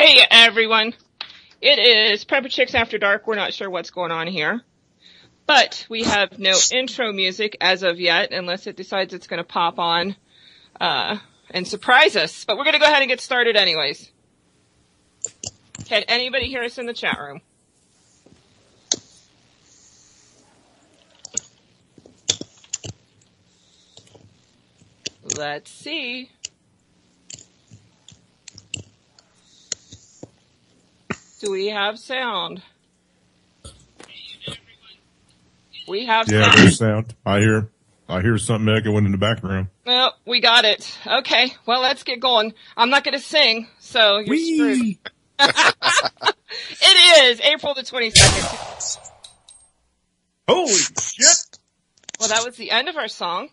Hey everyone, it is Prepper Chicks After Dark. We're not sure what's going on here, but we have no intro music as of yet, unless it decides it's going to pop on and surprise us. But we're going to go ahead and get started anyways. Can anybody hear us in the chat room? Let's see. Do we have sound? We have sound. Yeah, there's sound. I hear something echoing in the background. Well, we got it. Okay, well, let's get going. I'm not going to sing, so you're screwed. It is April the 22nd. Holy shit! Well, that was the end of our song.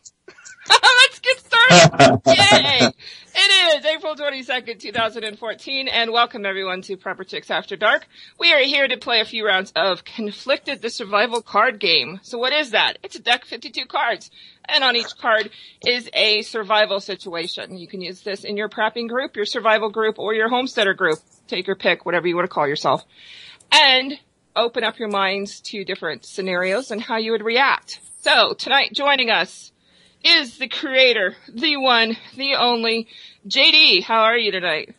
Let's get started. Yay! It is April 22nd, 2014, and welcome everyone to Prepper Chicks After Dark. We are here to play a few rounds of Conflicted, the survival card game. So what is that? It's a deck of 52 cards, and on each card is a survival situation. You can use this in your prepping group, your survival group, or your homesteader group. Take your pick, whatever you want to call yourself. And open up your minds to different scenarios and how you would react. So, tonight joining us is the creator, the one, the only, JD. How are you tonight?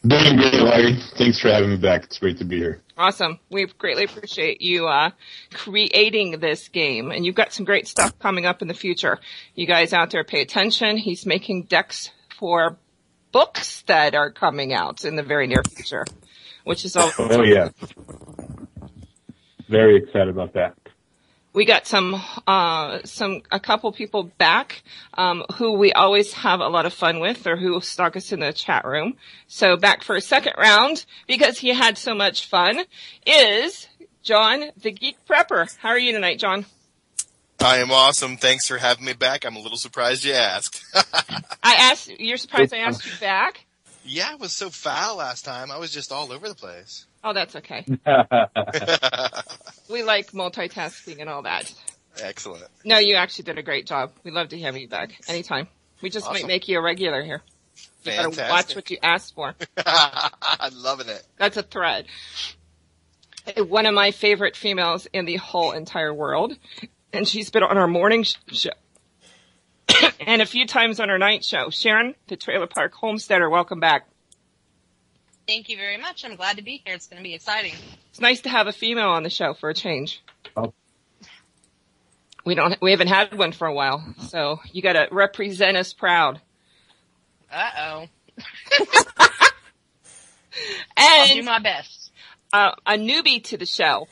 Doing great, Larry. Thanks for having me back. It's great to be here. Awesome. We greatly appreciate you creating this game, and you've got some great stuff coming up in the future. You guys out there pay attention. He's making decks for books that are coming out in the very near future, which is all. Oh, yeah. Very excited about that. We got a couple people back, who we always have a lot of fun with, or who stalk us in the chat room. So back for a second round, because he had so much fun, is John, the Geek Prepper. How are you tonight, John? I am awesome. Thanks for having me back. I'm a little surprised you asked. You're surprised I asked you back? Yeah, it was so foul last time. I was just all over the place. Oh, that's okay. We like multitasking and all that. Excellent. No, you actually did a great job. We'd love to have you back anytime. We just might make you a regular here. You Fantastic. gotta watch what you asked for. I'm loving it. That's a threat. One of my favorite females in the whole entire world. And she's been on our morning show. And a few times on our night show. Sharon, the Trailer Park Homesteader, welcome back. Thank you very much. I'm glad to be here. It's going to be exciting. It's nice to have a female on the show for a change. Oh. We haven't had one for a while, so you got to represent us proud. Uh-oh. And I'll do my best. A newbie to the show.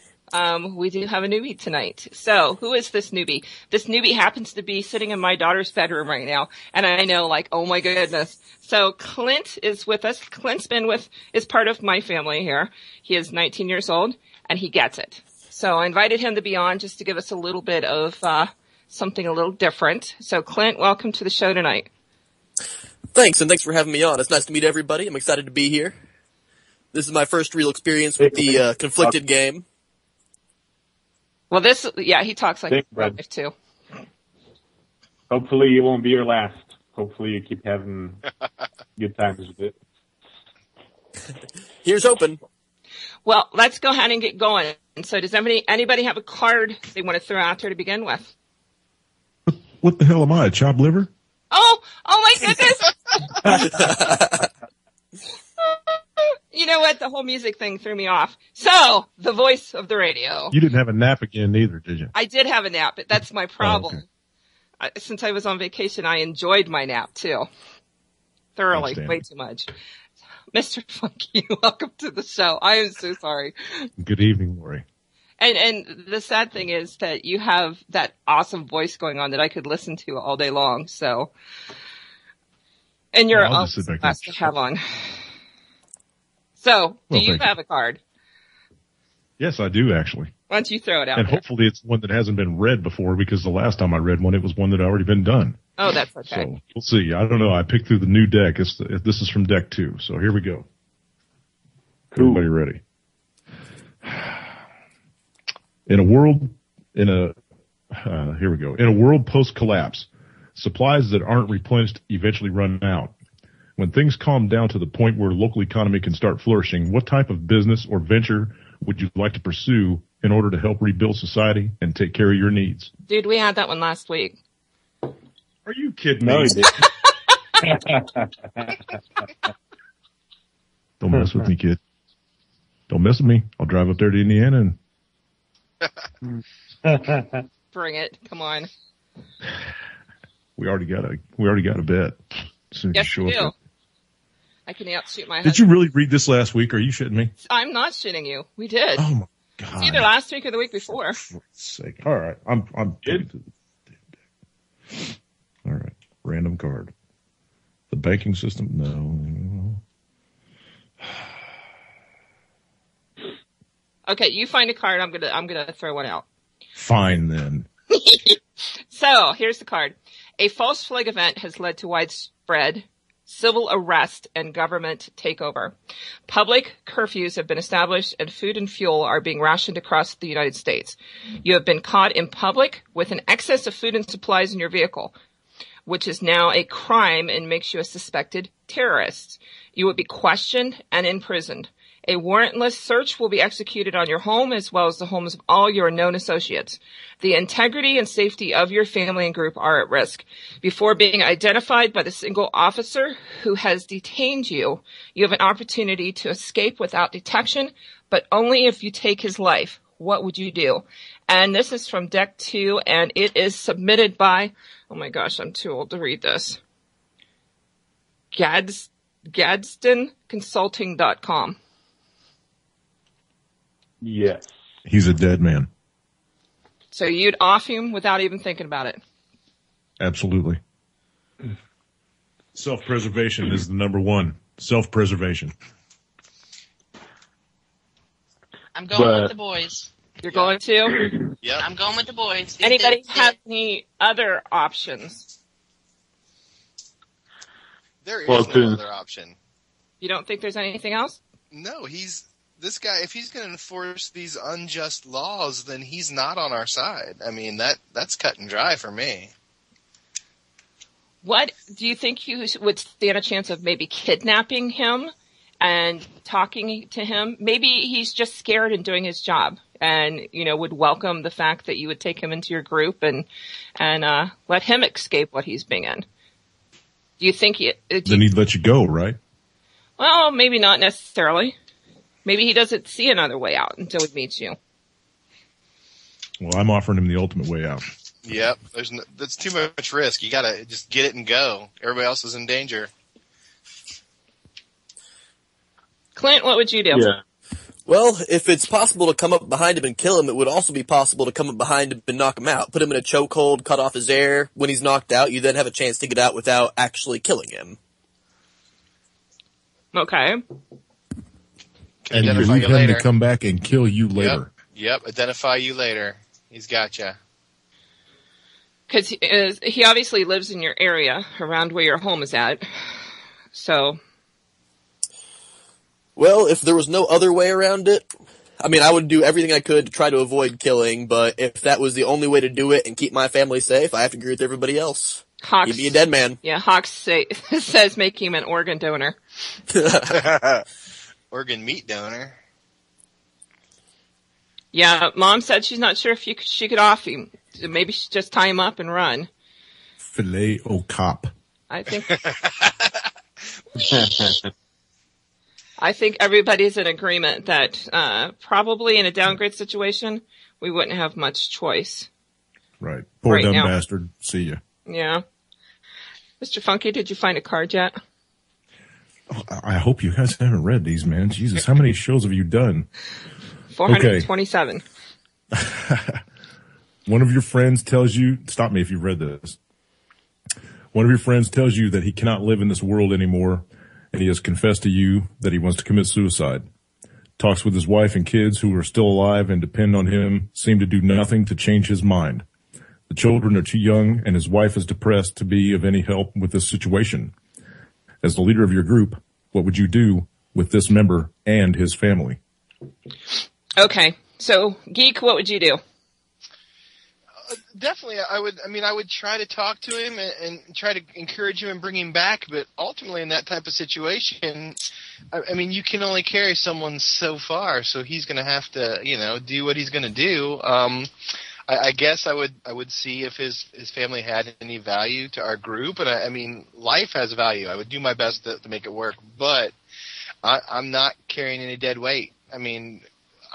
We do have a newbie tonight. So, who is this newbie? This newbie happens to be sitting in my daughter's bedroom right now, and I know, like, oh my goodness. So, Clint is with us. Clint's is part of my family here. He is 19 years old, and he gets it. So, I invited him to be on just to give us a little bit of, something a little different. So, Clint, welcome to the show tonight. Thanks, and thanks for having me on. It's nice to meet everybody. I'm excited to be here. This is my first real experience with the, Conflicted game. Well, he talks like life too. Hopefully it won't be your last. Hopefully you keep having good times with it. Here's hoping. Well, let's go ahead and get going. So does anybody have a card they want to throw out there to begin with? What the hell am I, a chopped liver? Oh my goodness! You know what? The whole music thing threw me off. So, the voice of the radio. You didn't have a nap again either, did you? I did have a nap, but that's my problem. Oh, okay. Since I was on vacation, I enjoyed my nap too. Thoroughly. Way too much. Mr. Funky, welcome to the show. I am so sorry. Good evening, Lori. And the sad thing is that you have that awesome voice going on that I could listen to all day long, so. And you're always last to have on. So, do you have a card? Yes, I do, actually. Why don't you throw it out And there? hopefully it's one that hasn't been read before, because the last time I read one, it was one that had already been done. Oh, that's okay. So, we'll see. I don't know. I picked through the new deck. This is from deck 2. So here we go. Cool. Everybody ready? Here we go. In a world post-collapse, supplies that aren't replenished eventually run out. when things calm down to the point where the local economy can start flourishing, what type of business or venture would you like to pursue in order to help rebuild society and take care of your needs? Dude, we had that one last week. Are you kidding No, me? he didn't. Don't mess with me, kid. Don't mess with me. I'll drive up there to Indiana and Bring it. Come on. we already got a bet. As soon as Yes, you you show do. up. I can outshoot my Did husband. you really read this last week? Are you shitting me? I'm not shitting you. We did. Oh my God. It's either last week or the week before. For God's sake. All right. I'm Good. through the damn deck. All right. Random card. The banking system? No. Okay, you find a card. I'm gonna throw one out. Fine then. So here's the card. A false flag event has led to widespread civil arrest and government takeover. Public curfews have been established and food and fuel are being rationed across the United States. You have been caught in public with an excess of food and supplies in your vehicle, which is now a crime and makes you a suspected terrorist. You would be questioned and imprisoned. A warrantless search will be executed on your home as well as the homes of all your known associates. The integrity and safety of your family and group are at risk. Before being identified by the single officer who has detained you, you have an opportunity to escape without detection, but only if you take his life. What would you do? And this is from deck 2, and it is submitted by, oh my gosh, I'm too old to read this, GadsdenConsulting.com. Yes. He's a dead man. So you'd off him without even thinking about it. Absolutely. Self-preservation is the number one. Self-preservation. I'm going with the boys. You're going to? Yep. I'm going with the boys. Anybody have any other options? There is Well, no other option. You don't think there's anything else? No, this guy, if he's going to enforce these unjust laws, then he's not on our side. I mean, that's cut and dry for me. What do you think you would stand a chance of maybe kidnapping him and talking to him? Maybe he's just scared and doing his job and, would welcome the fact that you would take him into your group and let him escape what he's being in. Do you think Then he'd let you go, right? Well, maybe not necessarily. Maybe he doesn't see another way out until he meets you. Well, I'm offering him the ultimate way out. Yep. That's too much risk. You got to just get it and go. Everybody else is in danger. Clint, what would you do? Yeah. Well, if it's possible to come up behind him and kill him, it would also be possible to come up behind him and knock him out. Put him in a chokehold, cut off his air. When he's knocked out, you then have a chance to get out without actually killing him. Okay. And you Identify leave you him later. to come back and kill you later. Yep. Identify you later. He's got you. Because he obviously lives in your area, around where your home is at. So, Well, if there was no other way around it, I mean, I would do everything I could to try to avoid killing, but if that was the only way to do it and keep my family safe, I have to agree with everybody else. Hawks. He'd be a dead man. Yeah, Hawks says make him an organ donor. Organ meat donor. Yeah, Mom said she's not sure if she could off him. Maybe she just tie him up and run. Filet au cop. I think everybody's in agreement that probably in a downgrade situation, we wouldn't have much choice. Right. Poor Right dumb now. bastard. See ya. Yeah. Mr. Funky, did you find a card yet? Oh, I hope you guys haven't read these, man. Jesus, how many shows have you done? 427. One of your friends tells you, stop me if you've read this. One of your friends tells you that he cannot live in this world anymore, and he has confessed to you that he wants to commit suicide. Talks with his wife and kids who are still alive and depend on him seem to do nothing to change his mind. The children are too young, and his wife is depressed to be of any help with this situation. As the leader of your group, what would you do with this member and his family? Okay. So, Geek, what would you do? definitely. I would try to talk to him and try to encourage him and bring him back. But ultimately, in that type of situation, I mean, you can only carry someone so far. So he's going to have to, do what he's going to do. I guess I would see if his family had any value to our group. And I mean, life has value. I would do my best to make it work. But I'm not carrying any dead weight. I mean,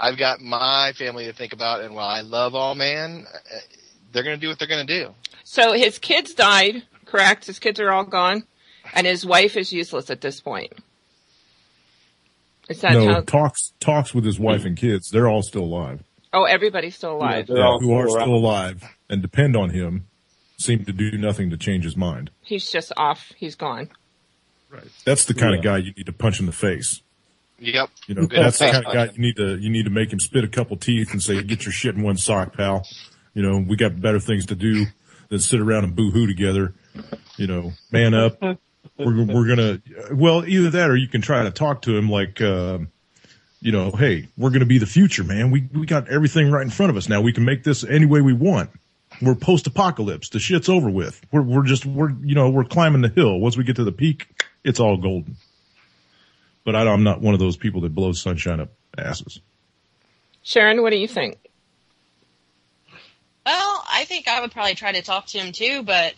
I've got my family to think about, and while I love All Man, they're going to do what they're going to do. So his kids died, correct? His kids are all gone, and his wife is useless at this point. Is that no, how? talks with his wife and kids. They're all still alive. Oh, everybody's still alive. Yeah, who are still alive and depend on him, seem to do nothing to change his mind. He's just off. He's gone. Right. That's the kind of guy you need to punch in the face. Yep. That's the kind of guy you need to make him spit a couple teeth and say, "Get your shit in one sock, pal." We got better things to do than sit around and boo-hoo together. Man up. We're gonna, either that or you can try to talk to him like, hey, we're gonna be the future, man. We got everything right in front of us now. We can make this any way we want. We're post-apocalypse. The shit's over with. We're climbing the hill. Once we get to the peak, it's all golden. But I'm not one of those people that blows sunshine up asses. Sharon, what do you think? Well, I think I would probably try to talk to him too, but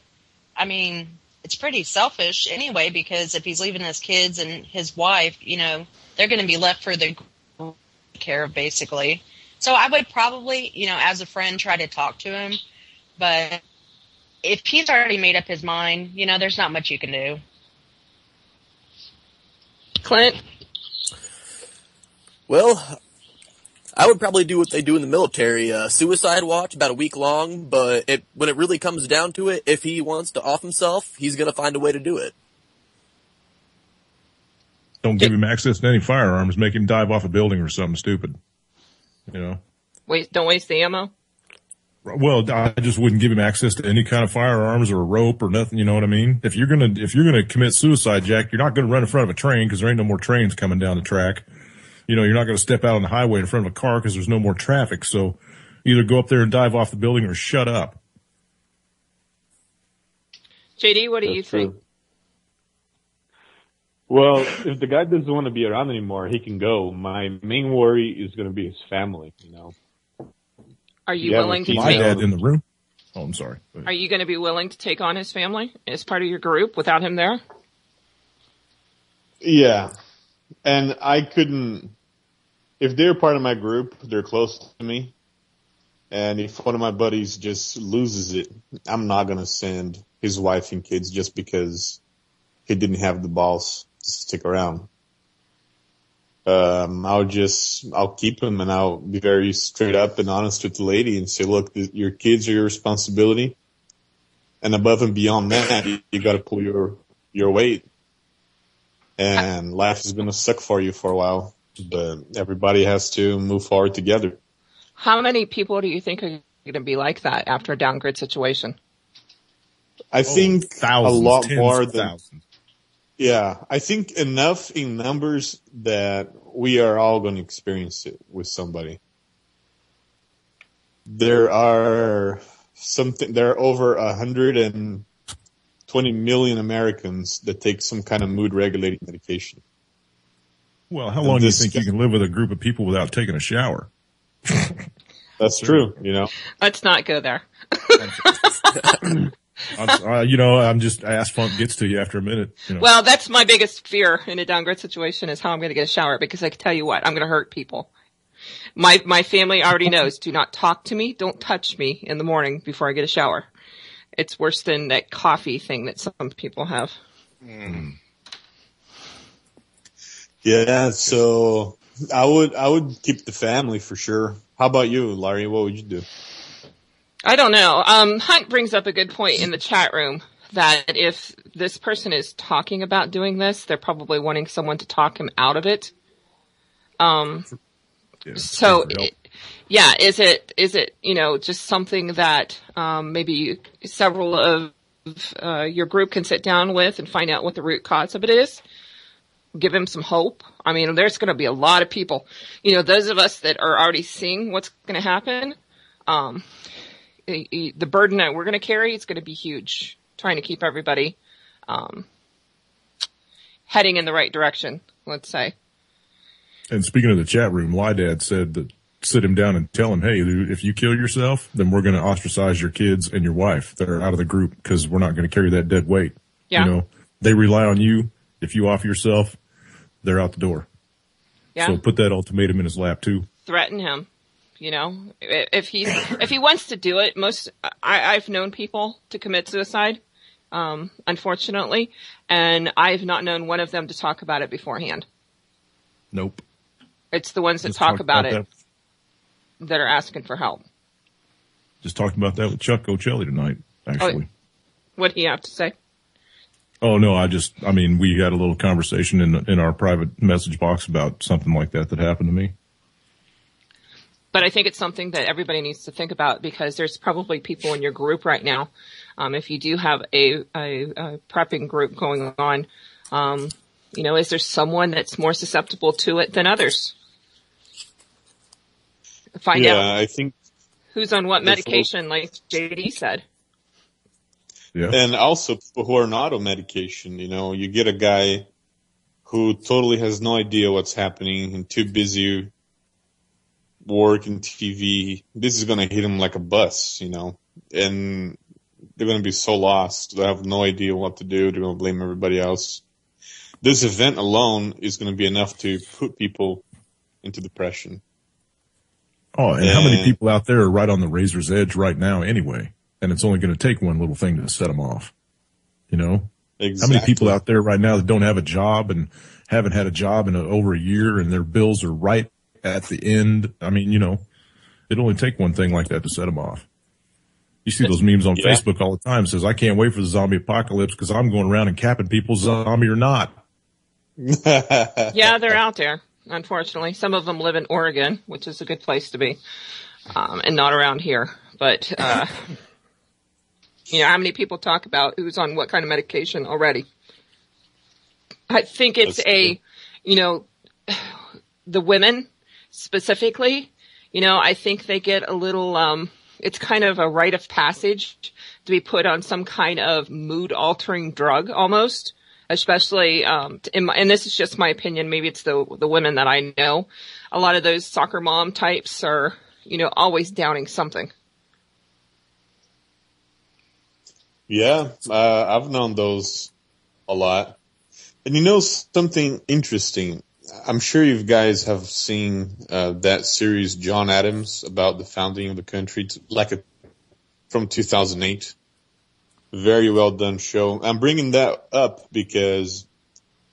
I mean, it's pretty selfish anyway, because if he's leaving his kids and his wife, they're going to be left for the care of, basically. So I would probably, as a friend, try to talk to him. But if he's already made up his mind, there's not much you can do. Clint? Well, I would probably do what they do in the military, suicide watch, about a week long, but when it really comes down to it, if he wants to off himself, he's going to find a way to do it. Don't give him access to any firearms, make him dive off a building or something stupid. Don't waste the ammo? Well, I just wouldn't give him access to any kind of firearms or a rope or nothing, you know what I mean? If you're gonna commit suicide, Jack, you're not gonna run in front of a train because there ain't no more trains coming down the track. You're not gonna step out on the highway in front of a car because there's no more traffic. So either go up there and dive off the building or shut up. JD, what do you think? Well, if the guy doesn't want to be around anymore, he can go. My main worry is going to be his family, Are you willing to my dad in the room? Oh, I'm sorry. Are you going to be willing to take on his family as part of your group without him there? Yeah. And I couldn't, if they're part of my group, they're close to me. And if one of my buddies just loses it, I'm not going to send his wife and kids just because he didn't have the balls to stick around. I'll keep him and I'll be very straight up and honest with the lady and say, look, your kids are your responsibility. And above and beyond that, you got to pull your weight. And life is going to suck for you for a while, but everybody has to move forward together. How many people do you think are going to be like that after a downgrade situation? I think thousands, a lot more than thousands. Yeah, I think enough in numbers that we are all going to experience it with somebody. There are over 120 million Americans that take some kind of mood regulating medication. Well, how long do you think you can live with a group of people without taking a shower? That's true, Let's not go there. I'm just ass funk gets to you after a minute. Well, that's my biggest fear in a downgrade situation is how I'm going to get a shower, because I can tell you what, I'm going to hurt people. My family already knows, do not talk to me, don't touch me in the morning before I get a shower. It's worse than that coffee thing that some people have. Mm. Yeah, so I would keep the family for sure. How about you, Larry? What would you do? I don't know. Hunt brings up a good point in the chat room that if this person is talking about doing this, they're probably wanting someone to talk him out of it. Is it, just something that, maybe several of, your group can sit down with and find out what the root cause of it is? Give him some hope. I mean, there's going to be a lot of people, those of us that are already seeing what's going to happen, the burden that we're going to carry is going to be huge, trying to keep everybody heading in the right direction, let's say. And speaking of the chat room, Lydad said that sit him down and tell him, hey, dude, if you kill yourself, then we're going to ostracize your kids and your wife. They're out of the group because we're not going to carry that dead weight. Yeah. You know, they rely on you. If you offer yourself, they're out the door. Yeah. So put that ultimatum in his lap too. Threaten him. You know, if he wants to do it, I've known people to commit suicide, unfortunately, and I've not known one of them to talk about it beforehand. Nope. It's the ones that Just talk talked about about it that are asking for help. Just talked about that with Chuck Ocelli tonight, actually. What do you have to say? Oh, no, I mean, we had a little conversation in our private message box about something like that happened to me. But I think it's something that everybody needs to think about because there's probably people in your group right now. If you do have a prepping group going on, you know, is there someone that's more susceptible to it than others? Find out. I think who's on what medication, like JD said. Yeah. And also people who are not on medication, you know, you get a guy who totally has no idea what's happening and too busy working TV. This is going to hit him like a bus, you know, and they're going to be so lost. They have no idea what to do. They're going to blame everybody else. This event alone is going to be enough to put people into depression. Oh, and how many people out there are right on the razor's edge right now anyway? And it's only going to take one little thing to set them off. You know? Exactly. How many people out there right now that don't have a job and haven't had a job in over a year and their bills are right at the end? I mean, you know, it'd only take one thing like that to set them off. You see those memes on Facebook all the time. It says, I can't wait for the zombie apocalypse because I'm going around and capping people zombie or not. Yeah, they're out there, unfortunately. Some of them live in Oregon, which is a good place to be, and not around here. But, you know, how many people talk about who's on what kind of medication already? I think it's you know, the women specifically, you know, I think they get a little, it's kind of a rite of passage to be put on some kind of mood altering drug almost. Especially, and this is just my opinion, maybe it's the women that I know. A lot of those soccer mom types are, you know, always downing something. Yeah, I've known those a lot. And you know something interesting? I'm sure you guys have seen that series John Adams about the founding of the country, from 2008. Very well done show. I'm bringing that up because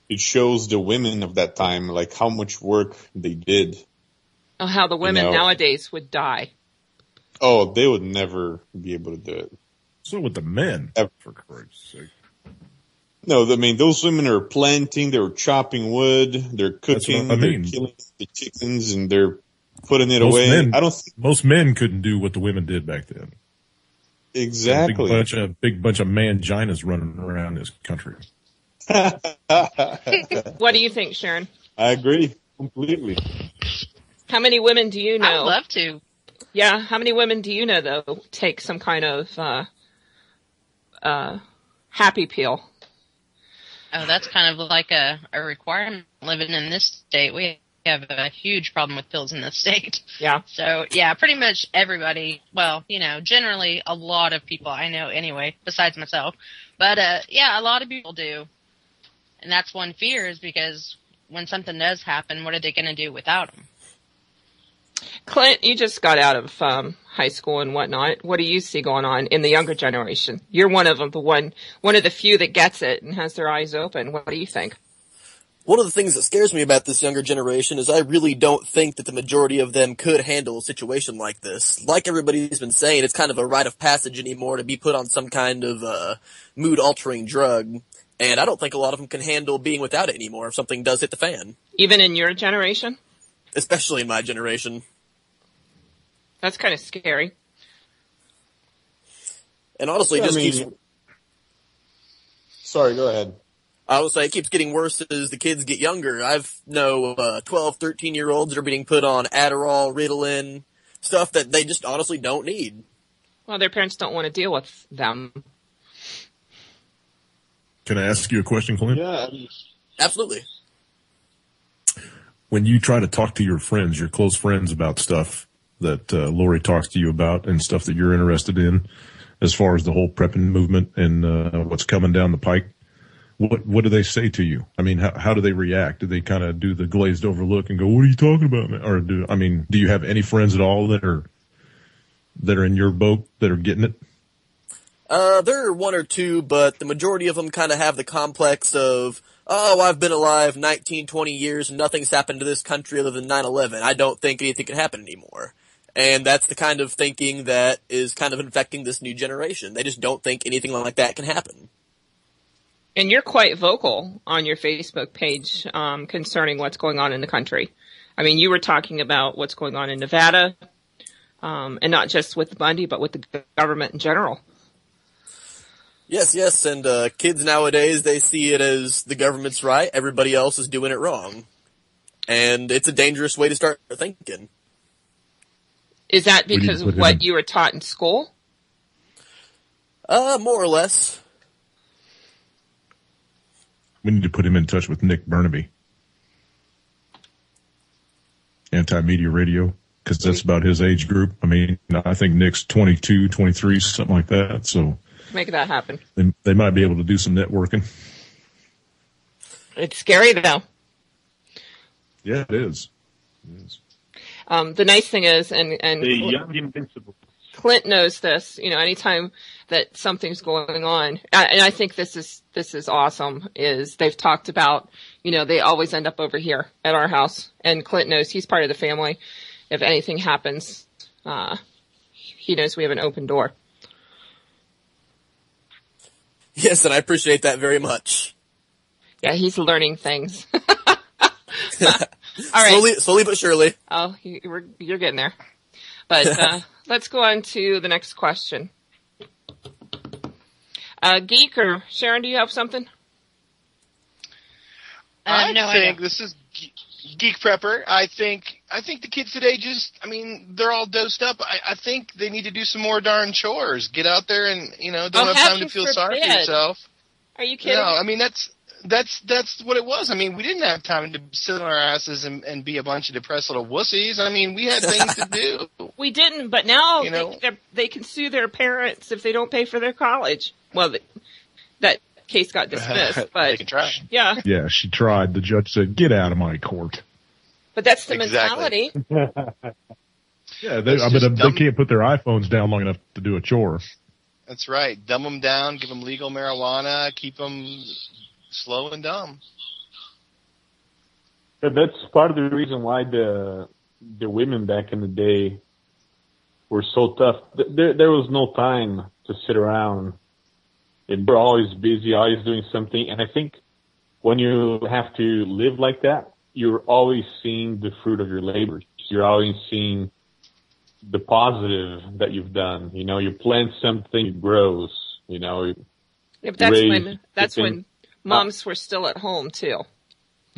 it shows the women of that time, like how much work they did. Oh, how the women nowadays would die. Oh, they would never be able to do it. So would the men, for Christ's sake. No, I mean, those women are planting, they're chopping wood, they're cooking, they're killing the chickens, and they're putting it away. Most men couldn't do what the women did back then. Exactly. Big bunch of manginas running around this country. What do you think, Sharon? I agree completely. How many women do you know? I would love to. Yeah, how many women do you know, though, take some kind of happy pill? Oh, that's kind of like a requirement living in this state. We have a huge problem with pills in this state. Yeah. So, yeah, pretty much everybody, well, you know, generally a lot of people I know anyway, besides myself. But, yeah, a lot of people do. And that's one fear is because when something does happen, what are they going to do without them? Clint, you just got out of high school and whatnot. What do you see going on in the younger generation? You're one of them, one of the few that gets it and has their eyes open. What do you think? One of the things that scares me about this younger generation is I really don't think that the majority of them could handle a situation like this. Like everybody's been saying, it's kind of a rite of passage anymore to be put on some kind of mood-altering drug. And I don't think a lot of them can handle being without it anymore if something does hit the fan. Even in your generation? Especially in my generation. That's kind of scary. And honestly, Sorry, go ahead. I would say it keeps getting worse as the kids get younger. I've know 12, 13-year-olds that are being put on Adderall, Ritalin, stuff that they just honestly don't need. Well, their parents don't want to deal with them. Can I ask you a question, Clint? Yeah. Absolutely. When you try to talk to your friends, your close friends, about stuff that Lori talks to you about and stuff that you're interested in, as far as the whole prepping movement and what's coming down the pike, what do they say to you? I mean, how do they react? Do they kind of do the glazed over look and go, "What are you talking about, man?" Or do you have any friends at all that are in your boat that are getting it? There are one or two, but the majority of them kind of have the complex of, oh, I've been alive 19, 20 years and nothing's happened to this country other than 9/11. I don't think anything can happen anymore. And that's the kind of thinking that is kind of infecting this new generation. They just don't think anything like that can happen. And you're quite vocal on your Facebook page concerning what's going on in the country. I mean, you were talking about what's going on in Nevada, and not just with Bundy, but with the government in general. Yes, and kids nowadays, they see it as the government's right, everybody else is doing it wrong. And it's a dangerous way to start thinking. Is that because of what you were taught in school? More or less. We need to put him in touch with Nick Burnaby. Anti-Media Radio, because that's about his age group. I mean, I think Nick's 22, 23, something like that, so... Make that happen. They might be able to do some networking. It's scary, though. Yeah, it is. The nice thing is, and The young invincible. Clint knows this, anytime that something's going on, and I think this is awesome, is they've talked about, they always end up over here at our house, and Clint knows he's part of the family. If anything happens, he knows we have an open door. Yes, and I appreciate that very much. Yeah, he's learning things. All right. Slowly but surely. Oh, you're getting there. But let's go on to the next question. Geek or Sharon, do you have something? I think this is Geek Prepper. I think the kids today they're all dosed up. I think they need to do some more darn chores. Get out there and, don't have time to feel sorry for yourself. Are you kidding? No, I mean, that's what it was. I mean, we didn't have time to sit on our asses and be a bunch of depressed little wussies. I mean, we had things to do. We didn't, but now they can sue their parents if they don't pay for their college. Well, that case got dismissed, but they can try. Yeah. Yeah, she tried. The judge said, "Get out of my court." But that's the mentality. Yeah, they can't put their iPhones down long enough to do a chore. That's right. Dumb them down, give them legal marijuana, keep them slow and dumb. That's part of the reason why the women back in the day were so tough. There was no time to sit around. They're always busy, always doing something. And I think when you have to live like that, you're always seeing the fruit of your labor. You're always seeing the positive that you've done. You plant something, it grows. Yeah, but that's when moms were still at home too.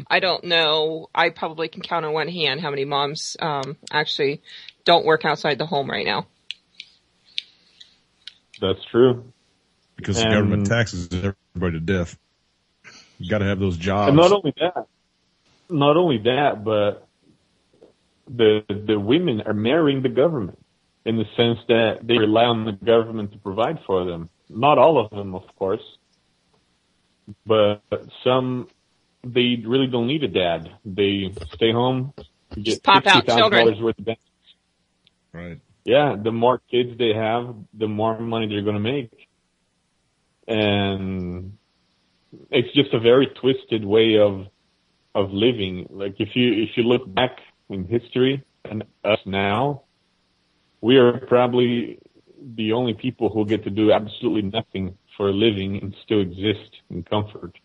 I don't know. I probably can count on one hand how many moms actually don't work outside the home right now. That's true. Because the government taxes everybody to death. You got to have those jobs. And not only that, but the women are marrying the government in the sense that they rely on the government to provide for them. Not all of them, of course, but some, they really don't need a dad. They stay home, get pop out children. Worth of benefits. Right. Yeah, the more kids they have, the more money they're going to make. And it's just a very twisted way of living. Like if you look back in history and us now, we are probably the only people who get to do absolutely nothing for a living and still exist in comfort.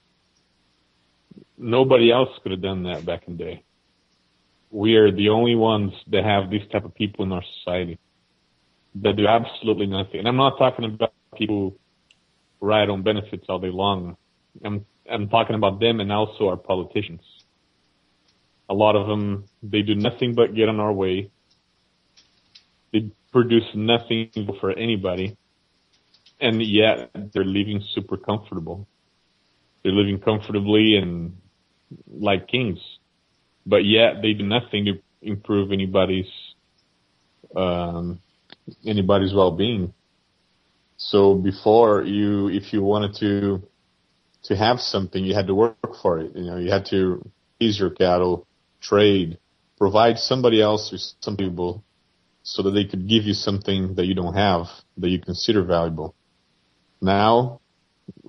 Nobody else could have done that back in the day. We are the only ones that have these type of people in our society that do absolutely nothing. And I'm not talking about people who ride on benefits all day long. I'm talking about them and also our politicians. A lot of them, they do nothing but get in our way. They produce nothing for anybody, and yet they're living super comfortable. They're living comfortably and like kings, but yet they do nothing to improve anybody's well-being. So before, if you wanted to have something, you had to work for it. You had to raise your cattle, trade, provide somebody else with some people so that they could give you something that you don't have, that you consider valuable. Now,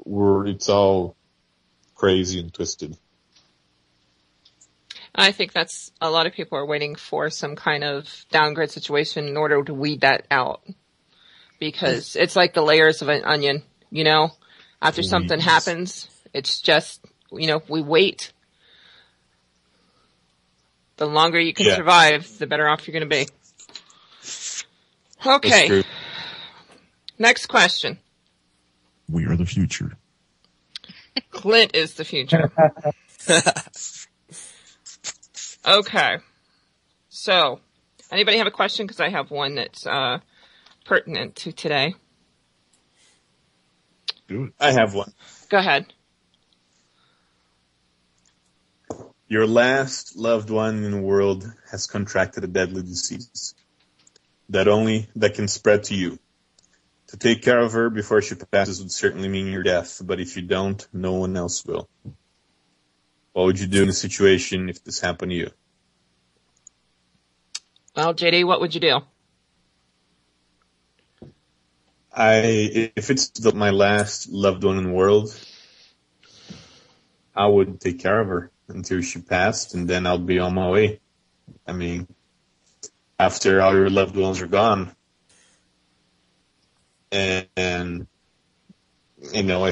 it's all crazy and twisted. I think that's a lot of people are waiting for some kind of downgrade situation in order to weed that out. Because it's like the layers of an onion, After something happens, it's just, we wait. The longer you can survive, the better off you're going to be. Okay. Next question. We are the future. Clint is the future. Okay. So, anybody have a question? Because I have one that's pertinent to today. Do it. I have one. Go ahead. Your last loved one in the world has contracted a deadly disease that can spread to you. To take care of her before she passes would certainly mean your death, but if you don't, no one else will. What would you do in a situation if this happened to you? Well, JD, what would you do? If it's my last loved one in the world, I would take care of her until she passed, and then I'll be on my way. I mean, after all your loved ones are gone. And I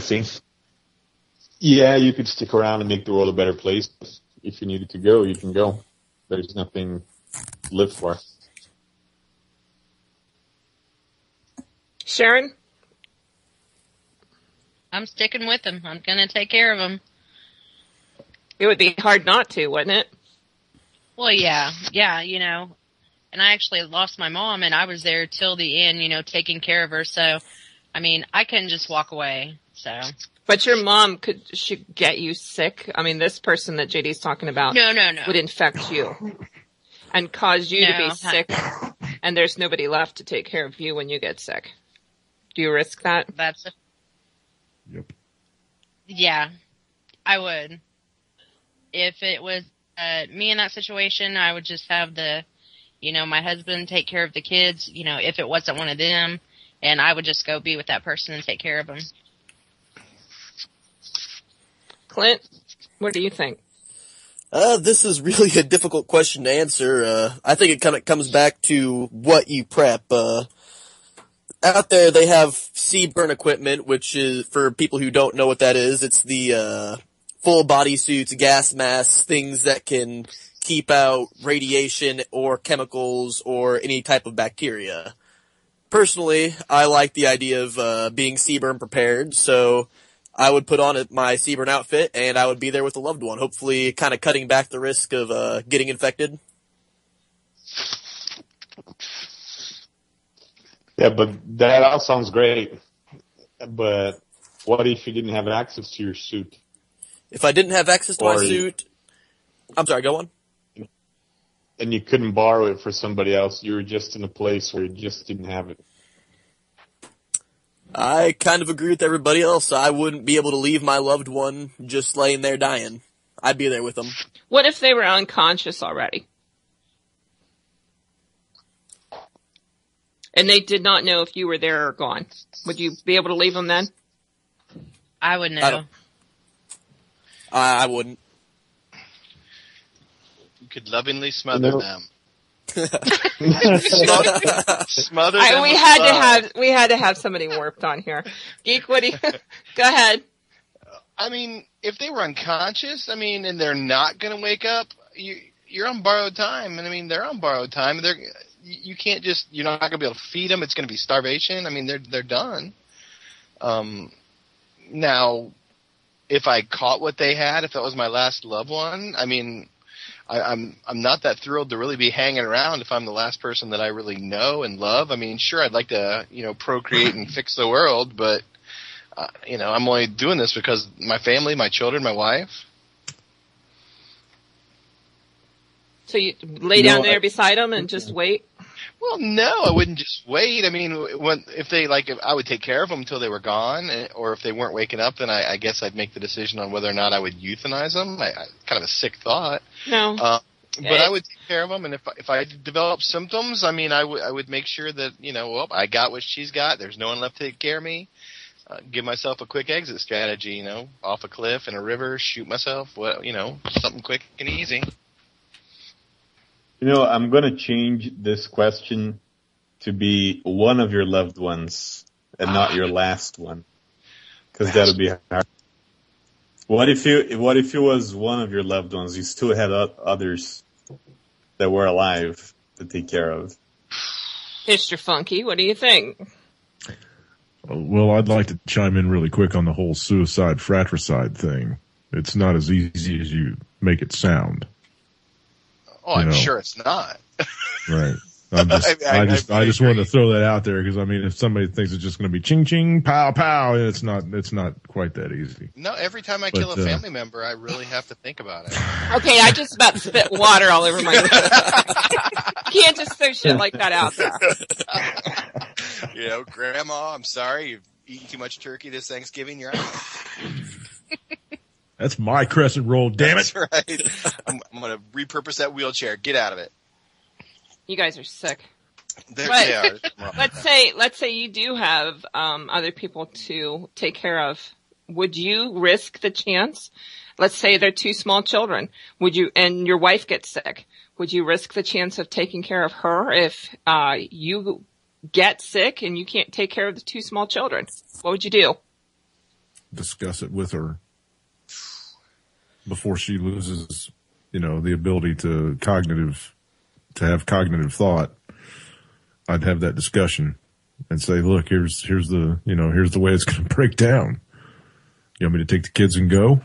think, you could stick around and make the world a better place. If you needed to go, you can go. There's nothing to live for. Sharon? I'm sticking with him. I'm going to take care of him. It would be hard not to, wouldn't it? Well, yeah, and I actually lost my mom, and I was there till the end, taking care of her. So, I mean, I couldn't just walk away. So, but your mom should get you sick. I mean, this person that JD's talking about, no, would infect you and cause you to be sick, and there's nobody left to take care of you when you get sick. Do you risk that? Yep. Yeah, I would. If it was me in that situation, I would just have my husband take care of the kids, if it wasn't one of them, and I would just go be with that person and take care of them. Clint, what do you think? This is really a difficult question to answer. I think it kind of comes back to what you prep. Out there they have CBRN equipment, which is, for people who don't know what that is, it's the, full body suits, gas masks, things that can keep out radiation or chemicals or any type of bacteria. Personally, I like the idea of being CBRN prepared, so I would put on my CBRN outfit and I would be there with a loved one, hopefully kind of cutting back the risk of getting infected. Yeah, but that all sounds great. But what if you didn't have access to your suit? If I didn't have access to my suit... I'm sorry, go on. And you couldn't borrow it for somebody else. You were just in a place where you just didn't have it. I kind of agree with everybody else. I wouldn't be able to leave my loved one just laying there dying. I'd be there with them. What if they were unconscious already? And they did not know if you were there or gone. Would you be able to leave them then? I would know. I wouldn't. You could lovingly smother them. Smother them. We had to have somebody warped on here. Geek, what do you? Go ahead. I mean, if they were unconscious, and they're not going to wake up, you're on borrowed time, and they're on borrowed time. You're not going to be able to feed them. It's going to be starvation. They're done. Now, if I caught what they had, if that was my last loved one, I'm not that thrilled to really be hanging around if I'm the last person that I really know and love. I mean, sure, I'd like to, procreate and fix the world, but, I'm only doing this because my family, my children, my wife. So you lay down there beside them and just wait? Well, no, I wouldn't just wait. I mean, if I would take care of them until they were gone, or if they weren't waking up, then I guess I'd make the decision on whether or not I would euthanize them. Kind of a sick thought. No. But I would take care of them, and if I develop symptoms, I mean, I would make sure that, I got what she's got. There's no one left to take care of me. Give myself a quick exit strategy, off a cliff in a river, shoot myself, something quick and easy. I'm going to change this question to be one of your loved ones and not your last one. Because that would be hard. What if it was one of your loved ones? You still had others that were alive to take care of. Mr. Funky, what do you think? Well, I'd like to chime in really quick on the whole suicide fratricide thing. It's not as easy as you make it sound. Oh, I'm sure it's not. Right. I just wanted to throw that out there because if somebody thinks it's just going to be ching ching pow pow, it's not quite that easy. No, every time I kill a family member, I really have to think about it. Okay, I just about spit water all over my. You can't just throw shit like that out there. Grandma, I'm sorry, you've eaten too much turkey this Thanksgiving. You're out. That's my crescent roll, damn it. That's right. I'm going to repurpose that wheelchair. Get out of it. You guys are sick. They are. Let's say you do have other people to take care of. Would you risk the chance? Let's say they're two small children. And your wife gets sick. Would you risk the chance of taking care of her if you get sick and you can't take care of the two small children? What would you do? Discuss it with her before she loses, the ability to have cognitive thought. I'd have that discussion and say, look, here's the way it's going to break down. You want me to take the kids and go?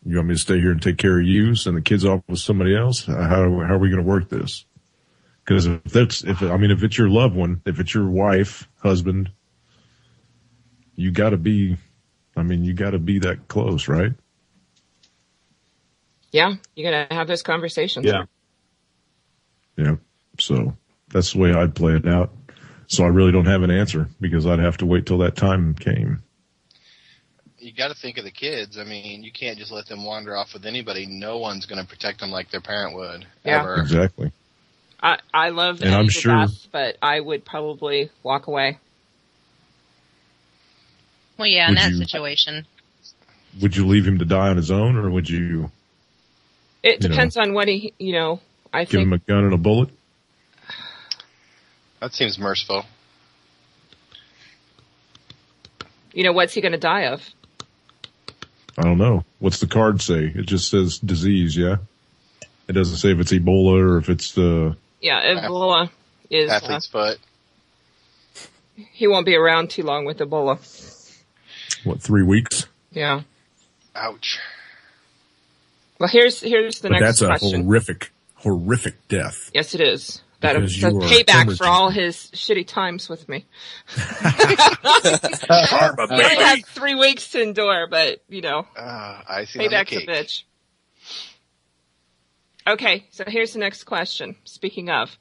You want me to stay here and take care of you, send the kids off with somebody else? How are we going to work this? Because if it's your loved one, if it's your wife, husband, you gotta be that close, right? Yeah, you gotta have those conversations. Yeah. Yeah. So that's the way I'd play it out. So I really don't have an answer because I'd have to wait till that time came. You got to think of the kids. You can't just let them wander off with anybody. No one's going to protect them like their parent would. Yeah. Ever. Exactly. I love and I'm sure, death, but I would probably walk away. Well, yeah, in that situation. Would you leave him to die on his own, or would you? It depends on what I think. Give him a gun and a bullet? That seems merciful. What's he going to die of? I don't know. What's the card say? It just says disease, yeah? It doesn't say if it's Ebola or if it's the... Yeah, Ebola is... Athlete's foot. He won't be around too long with Ebola. What, 3 weeks? Yeah. Ouch. Well, here's the next question. That's a horrific death. Yes, it is. That's a payback for all his shitty times with me. Karma, he only has 3 weeks to endure, but, I see payback's a bitch. Okay, so here's the next question. Speaking of,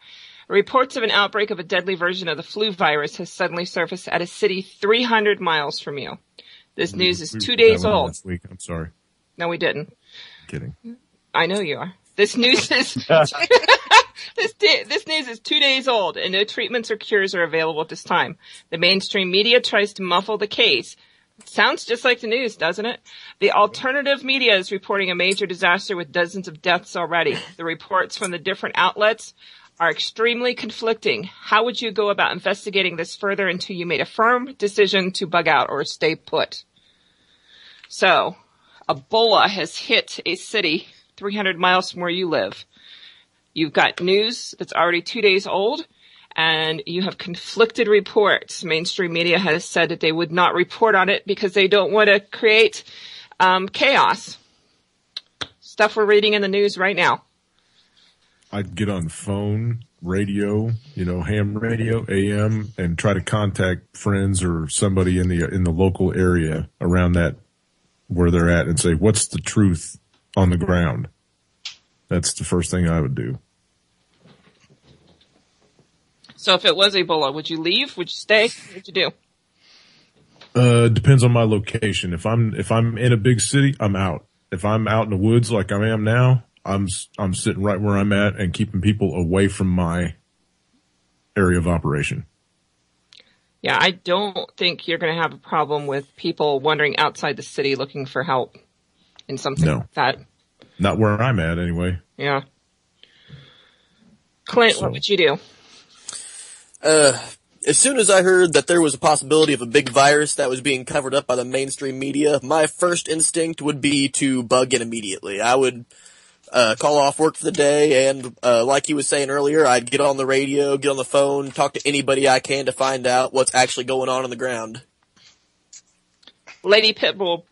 reports of an outbreak of a deadly version of the flu virus has suddenly surfaced at a city 300 miles from you. This news is 2 days old. Last week. I'm sorry. No, we didn't. Kidding. I know you are. This news is this news is 2 days old, and no treatments or cures are available at this time. The mainstream media tries to muffle the case. Sounds just like the news, doesn't it? The alternative media is reporting a major disaster with dozens of deaths already. The reports from the different outlets are extremely conflicting. How would you go about investigating this further until you made a firm decision to bug out or stay put? So, Ebola has hit a city 300 miles from where you live. You've got news that's already 2 days old, and you have conflicted reports. Mainstream media has said that they would not report on it because they don't want to create chaos. Stuff we're reading in the news right now. I'd get on phone, radio, ham radio, AM, and try to contact friends or somebody in the local area around that where they're at and say, what's the truth on the ground? That's the first thing I would do. So if it was Ebola, would you leave? Would you stay? What would you do? Depends on my location. If I'm in a big city, I'm out. If I'm out in the woods like I am now, I'm sitting right where I'm at and keeping people away from my area of operation. Yeah, I don't think you're going to have a problem with people wandering outside the city looking for help in something like that. Not where I'm at, anyway. Yeah. Clint, what would you do? As soon as I heard that there was a possibility of a big virus that was being covered up by the mainstream media, my first instinct would be to bug it immediately. I would call off work for the day, and like he was saying earlier, I'd get on the radio, get on the phone, talk to anybody I can to find out what's actually going on the ground. Lady Pitbull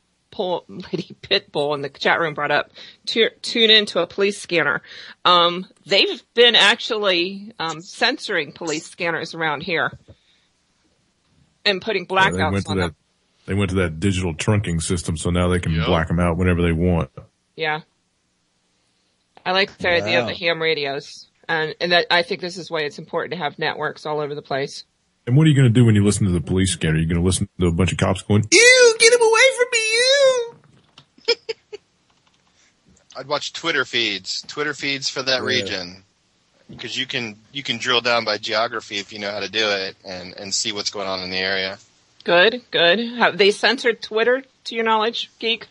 in the chat room brought up, tune into a police scanner. They've been actually censoring police scanners around here and putting blackouts on them. They went to that digital trunking system, so now they can black them out whenever they want. Yeah. I like the idea of the ham radios. And that, I think this is why it's important to have networks all over the place. And what are you going to do when you listen to the police scanner? You're going to listen to a bunch of cops going, "Ew, get him away from me, ew!" I'd watch Twitter feeds for that region, because you can drill down by geography if you know how to do it and see what's going on in the area. Good. Have they censored Twitter, to your knowledge, Geek?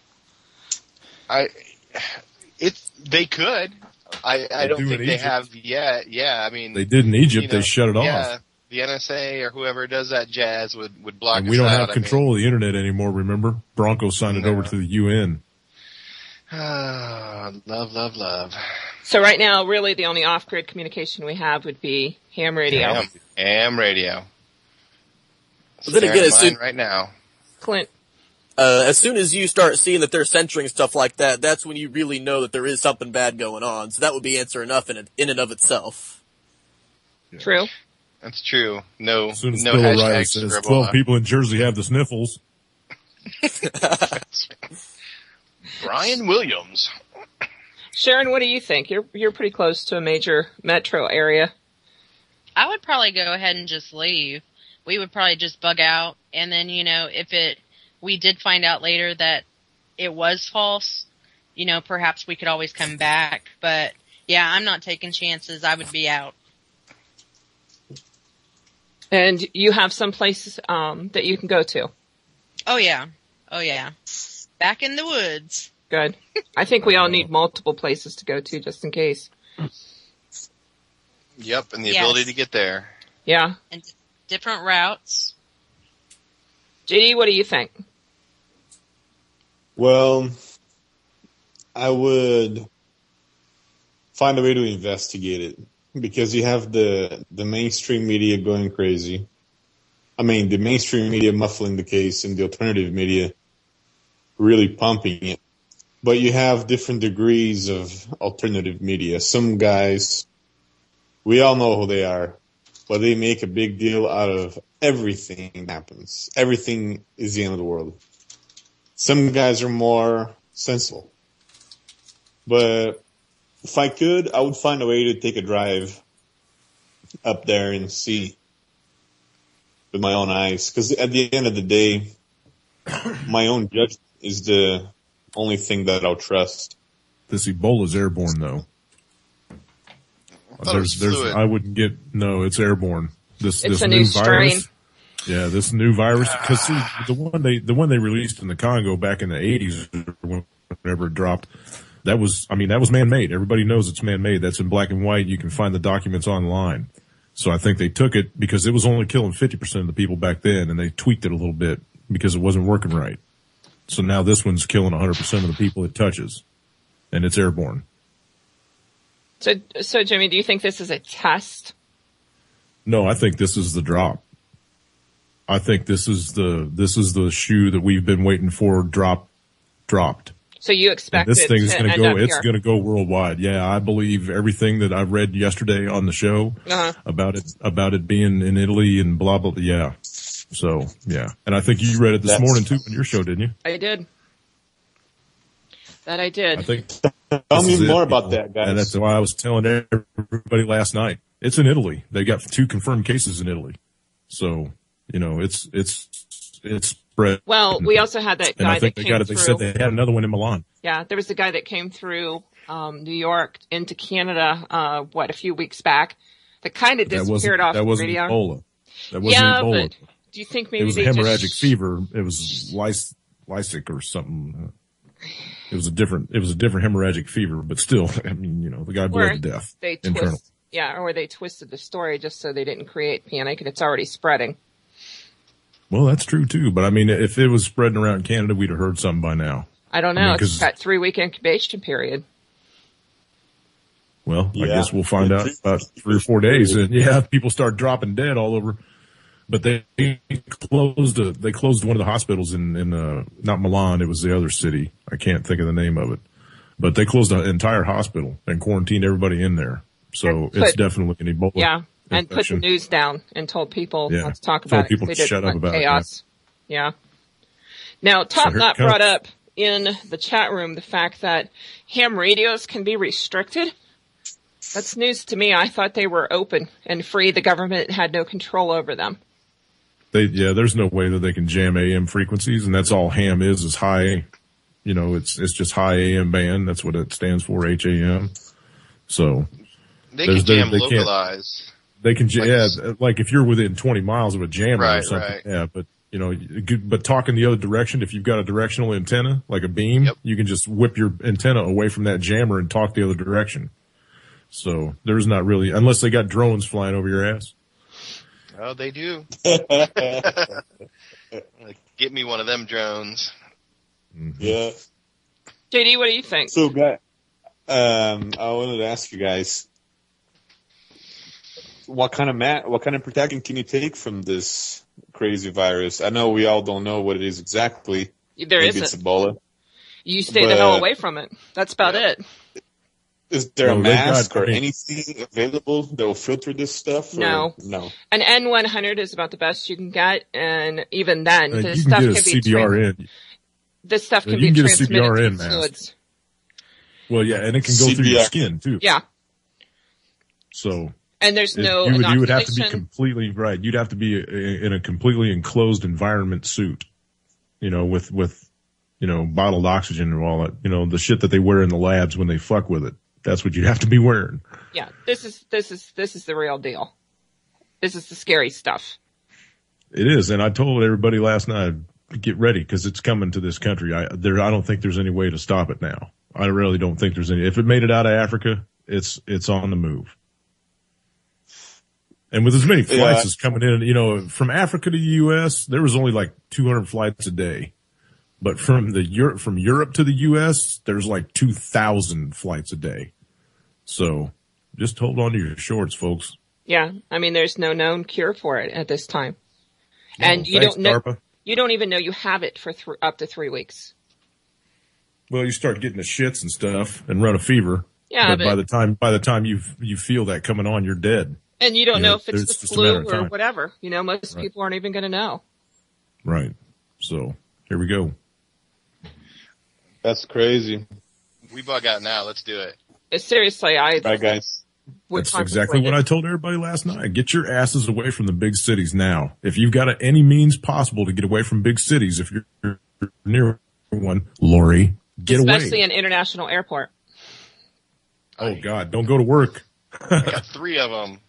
They could. I don't think they have yet. Yeah, I mean, they did in Egypt. They shut it off. The NSA or whoever does that jazz would block us out. We don't have control of the internet anymore, remember? Bronco signed it over to the UN. Love. So right now, really the only off-grid communication we have would be ham radio. Ham radio. But then again, right now. Clint. As soon as you start seeing that they're censoring stuff like that, that's when you really know that there is something bad going on. So that would be answer enough in and of itself. Yeah. True. That's true. No, as soon as no Bill O'Reilly hashtags. says 12 people in Jersey have the sniffles. Brian Williams. Sharon, what do you think? You're pretty close to a major metro area. I would probably go ahead and just leave. We would probably just bug out, and then, if we did find out later that it was false, perhaps we could always come back. But yeah, I'm not taking chances. I would be out. And you have some place that you can go to? Oh yeah. Back in the woods. Good. I think we all need multiple places to go to just in case. Yep, and the ability to get there. Yeah. And different routes. JD, what do you think? Well, I would find a way to investigate it, because you have the mainstream media going crazy. I mean, the mainstream media muffling the case and the alternative media really pumping it. But you have different degrees of alternative media. Some guys, we all know who they are, but they make a big deal out of everything that happens. Everything is the end of the world. Some guys are more sensible. But if I could, I would find a way to take a drive up there and see with my own eyes. Because at the end of the day, my own judgment is the only thing that I'll trust. This Ebola's airborne, though. I wouldn't get, no, it's airborne. It's a new virus. Yeah, this new virus, because see, the one they released in the Congo back in the 80s, whenever it dropped, that was man-made. Everybody knows it's man-made. That's in black and white. You can find the documents online. So I think they took it because it was only killing 50% of the people back then, and they tweaked it a little bit because it wasn't working right. So now this one's killing 100% of the people it touches, and it's airborne. So Jimmy, do you think this is a test? No, I think this is the drop. I think this is the shoe that we've been waiting for dropped. So you And expect this it thing is to going to end go. up It's here. going to go worldwide. Yeah, I believe everything that I read yesterday on the show Uh-huh. about it being in Italy and blah blah. Yeah. So yeah, and I think you read it this morning too on your show, didn't you? I did. That I did. I think. Tell This me is more it, about people. that, guys. And that's why I was telling everybody last night. It's in Italy. They got 2 confirmed cases in Italy. So, it's spread. Well, we also had that And guy I think that they came got it. through. They said they had another one in Milan. Yeah, there was a guy that came through New York into Canada, a few weeks back, that kind of disappeared off That the wasn't radar. Ebola. That wasn't Yeah, Ebola. but do you think It maybe was they a hemorrhagic just... fever. It was lysic or something. It was a different hemorrhagic fever, but still, I mean, the guy Or bled to death. they internal. or they twisted the story just so they didn't create panic, and it's already spreading. Well, that's true too. But I mean, if it was spreading around Canada, we'd have heard something by now. I don't know. I mean, It's got 3-week incubation period. Well, I Yeah. guess we'll find out about 3 or 4 days. And people start dropping dead all over. But they closed one of the hospitals in not Milan. It was the other city. I can't think of the name of it. But they closed the entire hospital and quarantined everybody in there. So it's definitely an Ebola. Yeah, and put the infection. news down and told people Yeah. not to talk Told about it. people 'Cause to they shut didn't up want about it, chaos. Yeah. Now, Top here it Knot comes. brought up in the chat room the fact that ham radios can be restricted. That's news to me. I thought they were open and free. The government had no control over them. There's no way that they can jam AM frequencies, and that's all ham is high. It's just high AM band. That's what it stands for, HAM. So They can jam they can't- localized. they can, like if you're within 20 miles of a jammer or Right, something. right. Yeah, but but talking the other direction, if you've got a directional antenna, like a beam, Yep. you can just whip your antenna away from that jammer and talk the other direction. So there's not really, unless they got drones flying over your ass. Oh, they do. Get me one of them drones. Yeah. JD, what do you think? So, guy, I wanted to ask you guys, what kind of protection can you take from this crazy virus? I know we all don't know what it is exactly. There Maybe it's isn't. Ebola. You stay the hell away from it. That's about it. Is there a No, they've mask got- or anything available that will filter this stuff? No. No. An N100 is about the best you can get, and even then, You this can stuff get a can be CBRN. this stuff can You be can get a transmitted CBRN through mask. fluids. Well, yeah, and it can go through your CBR. skin too. Yeah, So and there's no you would have to be inoculation. completely right. You'd have to be in a completely enclosed environment suit, with bottled oxygen and all that. The shit that they wear in the labs when they fuck with it. That's what you'd have to be wearing. Yeah, this is the real deal. This is the scary stuff. It is, and I told everybody last night, get ready because it's coming to this country. I don't think there's any way to stop it now. I really don't think there's any. If it made it out of Africa, it's on the move. And with as many flights as coming in, from Africa to the U.S., there was only like 200 flights a day. But from Europe to the U.S., there's like 2,000 flights a day. So just hold on to your shorts, folks. Yeah, I mean, there's no known cure for it at this time, and you Thanks, don't know. DARPA. You don't even know you have it for up to 3 weeks. Well, you start getting the shits and stuff and run a fever. Yeah, but by the time you feel that coming on, you're dead. and you don't know if it's it's the just a matter flu of or time. whatever. Most people aren't even going to know. Right. So here we go. That's crazy. We bug out now. Let's do it. Seriously, I Bye, guys. would That's exactly what contemplate I told everybody last night. Get your asses away from the big cities now. If you've got any means possible to get away from big cities, if you're near one, Lori, get especially away. an international airport. Oh God, don't go to work. I got 3 of them.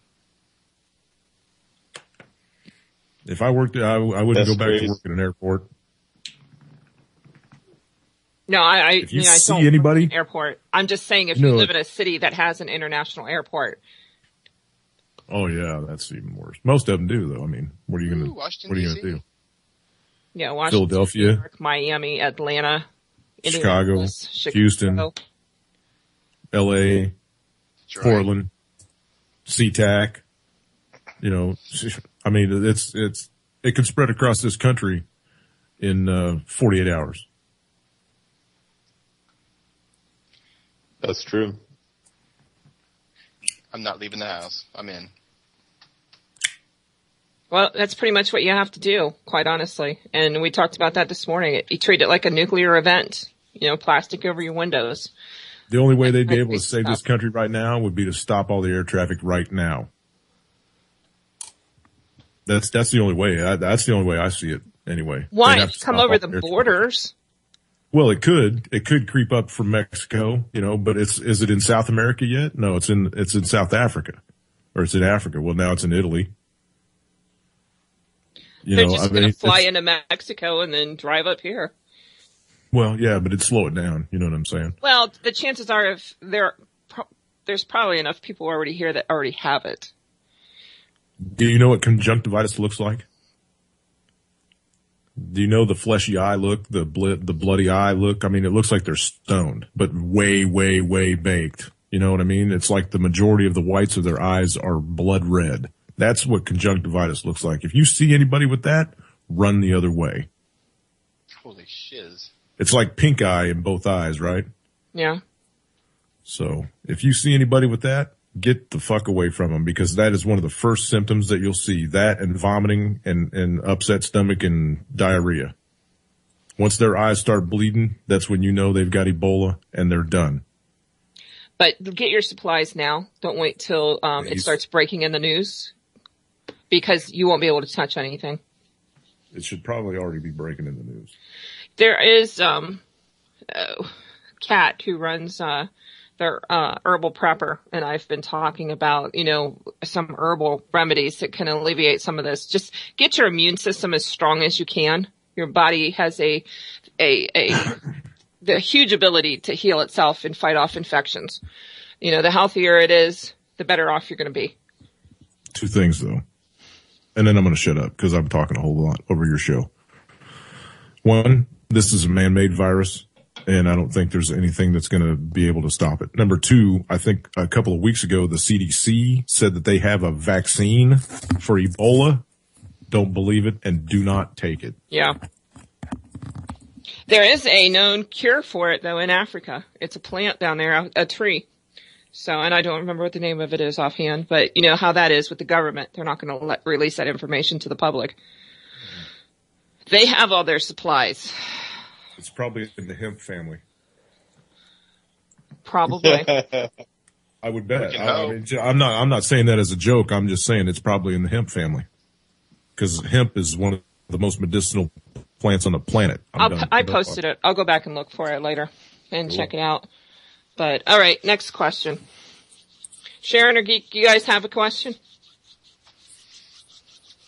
If I worked, I wouldn't That's go back crazy. to work at an airport. No, I If you I see don't anybody- work in an airport. I'm just saying if No. you live in a city that has an international airport. Oh yeah, that's even worse. Most of them do, though. I mean, what are you Ooh, gonna Washington, what are you D.C. gonna do? Yeah, Washington, Philadelphia. New York, Miami, Atlanta, Chicago, Indianapolis, Chicago. Houston, L.A., That's right. Portland, SeaTac. I mean, it can spread across this country in 48 hours. That's true. I'm not leaving the house. I'm in. Well, that's pretty much what you have to do, quite honestly. And we talked about that this morning. You treat it like a nuclear event. Plastic over your windows. The only way they'd be able to save this country right now would be to stop all the air traffic right now. That's the only way. That's the only way I see it anyway. Why? Come over the borders. Well, it could creep up from Mexico, but is it in South America yet? No, it's in South Africa, or it's in Africa. Well, now it's in Italy. They're just going to fly into Mexico and then drive up here. Well, yeah, but it'd slow it down. You know what I'm saying? Well, the chances are if there's probably enough people already here that already have it. Do you know what conjunctivitis looks like? Do you know the fleshy eye look, the bloody eye look? I mean, it looks like they're stoned, but way, way, way baked. You know what I mean? It's like the majority of the whites of their eyes are blood red. That's what conjunctivitis looks like. If you see anybody with that, run the other way. Holy shiz. It's like pink eye in both eyes, right? Yeah. So if you see anybody with that, get the fuck away from them, because that is one of the first symptoms that you'll see. That and vomiting and upset stomach and diarrhea. Once their eyes start bleeding, that's when you know they've got Ebola and they're done. But get your supplies now. Don't wait till it starts breaking in the news, because you won't be able to touch anything. It should probably already be breaking in the news. There is Kat who runs their herbal prepper, and I've been talking about, some herbal remedies that can alleviate some of this. Just get your immune system as strong as you can. Your body has the huge ability to heal itself and fight off infections. The healthier it is, the better off you're going to be. Two things though, and then I'm going to shut up because I'm talking a whole lot over your show. One, this is a man-made virus, and I don't think there's anything that's going to be able to stop it. Number two, I think a couple of weeks ago, the CDC said that they have a vaccine for Ebola. Don't believe it and do not take it. Yeah. There is a known cure for it, though, in Africa. It's a plant down there, a tree. So, and I don't remember what the name of it is offhand, but you know how that is with the government. They're not going to release that information to the public. They have all their supplies. It's probably in the hemp family. Probably. I would bet. I'm not saying that as a joke. I'm just saying it's probably in the hemp family, because hemp is one of the most medicinal plants on the planet. I posted it. I'll go back and look for it later and check it out. But all right, next question. Sharon or Geek, you guys have a question?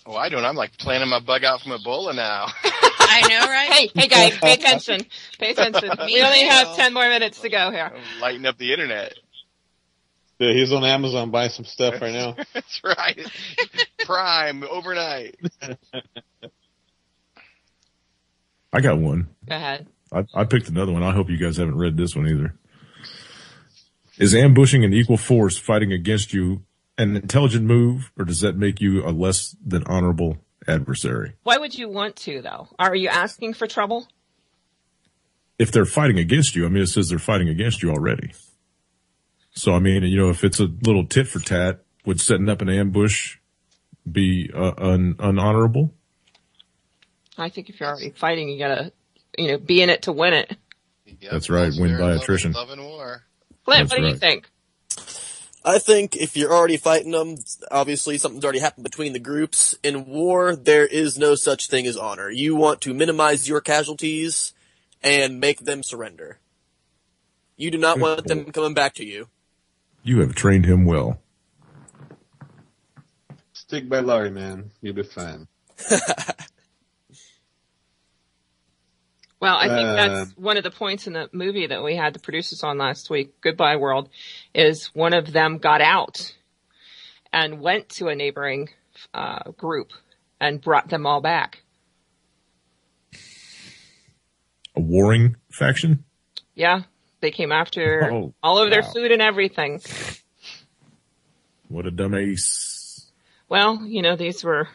Oh, I don't. I'm like planning my bug out from Ebola now. I know, right? Hey guys, pay attention. Pay attention. We only have 10 more minutes to go here. Lighten up the internet. Yeah, he's on Amazon buying some stuff right now. That's right. Prime overnight. I got one. Go ahead. I picked another one. I hope you guys haven't read this one either. Is ambushing an equal force fighting against you an intelligent move, or does that make you a less than honorable adversary? Why would you want to, though? Are you asking for trouble? If they're fighting against you, I mean, it says they're fighting against you already. So, I mean, you know, if it's a little tit for tat, would setting up an ambush be unhonorable? I think if you're already fighting, you gotta, be in it to win it. Yep, that's right. Win by attrition. Love and war. Clint, what do you think? I think if you're already fighting them, obviously something's already happened between the groups. In war, there is no such thing as honor. You want to minimize your casualties and make them surrender. You do not want them coming back to you. You have trained him well. Stick by Larry, man. You'll be fine. Well, I think that's one of the points in the movie that we had the producers on last week, Goodbye World, is one of them got out and went to a neighboring group and brought them all back. A warring faction? Yeah, they came after all of their food and everything. What a dumb ace. Well, these were,